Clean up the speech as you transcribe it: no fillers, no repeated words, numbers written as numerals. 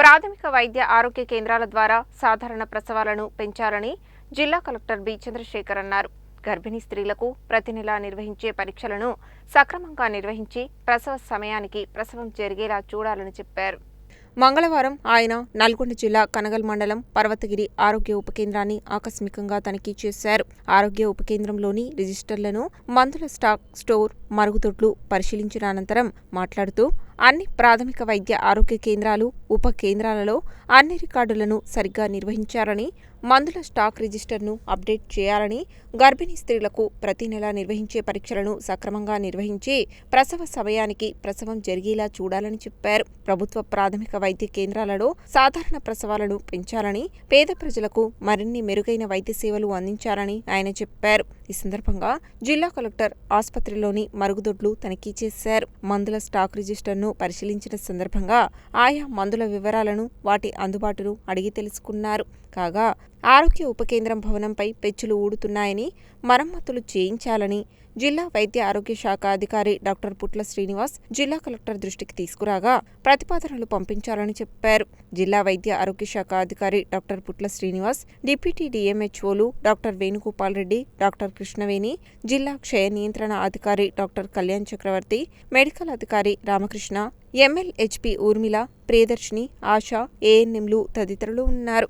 ప్రాథమిక వైద్య ఆరోగ్య కేంద్రాల ద్వారా సాధారణ ప్రసవాలను పెంచాలని జిల్లా కలెక్టర్ బి చంద్రశేఖర్ అన్నారు. గర్భిణీ స్త్రీలకు ప్రతి నెల నిర్వహించే పరీక్షలను సక్రమంగా నిర్వహించి ప్రసవ సమయానికి ప్రసవం జరిగేలా చూడాలని చెప్పారు. మంగళవారం ఆయన నల్గొండ జిల్లా కనగల్ మండలం పర్వతగిరి ఆరోగ్య ఉప కేంద్రాన్ని ఆకస్మికంగా తనిఖీ చేశారు. ఆరోగ్య ఉప కేంద్రంలోని రిజిస్టర్లను, మందుల స్టాక్, స్టోర్, మరుగుదొడ్లు పరిశీలించిన అనంతరం మాట్లాడుతూ అన్ని ప్రాథమిక వైద్య ఆరోగ్య కేంద్రాలు, ఉప కేంద్రాలలో అన్ని రికార్డులను సరిగ్గా నిర్వహించాలని, మందుల స్టాక్ రిజిస్టర్ను అప్డేట్ చేయాలని, గర్భిణీ స్త్రీలకు ప్రతి నెల నిర్వహించే పరీక్షలను సక్రమంగా నిర్వహించి ప్రసవ సమయానికి ప్రసవం జరిగేలా చూడాలని చెప్పారు. ప్రభుత్వ ప్రాథమిక వైద్య కేంద్రాలలో సాధారణ ప్రసవాలను పెంచాలని, పేద ప్రజలకు మరిన్ని మెరుగైన వైద్య సేవలు అందించాలని ఆయన చెప్పారు. ఈ సందర్భంగా జిల్లా కలెక్టర్ ఆసుపత్రిలోని మరుగుదొడ్లు తనిఖీ చేశారు. మందుల స్టాక్ రిజిస్టర్ను పరిశీలించిన సందర్భంగా ఆయా మందుల వివరాలను, వాటి అందుబాటును అడిగి తెలుసుకున్నారు. కాగా ఆరోగ్య ఉప కేంద్రం భవనంపై పెచ్చులు ఊడుతున్నాయని, మరమ్మతులు చేయించాలని జిల్లా వైద్య ఆరోగ్య శాఖ అధికారి డాక్టర్ పుట్ల శ్రీనివాస్ జిల్లా కలెక్టర్ దృష్టికి తీసుకురాగా ప్రతిపాదనలు పంపించాలని చెప్పారు. జిల్లా వైద్య ఆరోగ్య శాఖ అధికారి డాక్టర్ పుట్ల శ్రీనివాస్, డిప్యూటీ డిఎంహెచ్ఓలు డాక్టర్ వేణుగోపాల్ రెడ్డి, డాక్టర్ కృష్ణవేణి, జిల్లా క్షయ నియంత్రణ అధికారి డాక్టర్ కళ్యాణ్ చక్రవర్తి, మెడికల్ అధికారి రామకృష్ణ, ఎంఎల్హెచ్పి ఊర్మిళ, ప్రియదర్శిని, ఆశ, ఏఎన్ఎంలు తదితరులు ఉన్నారు.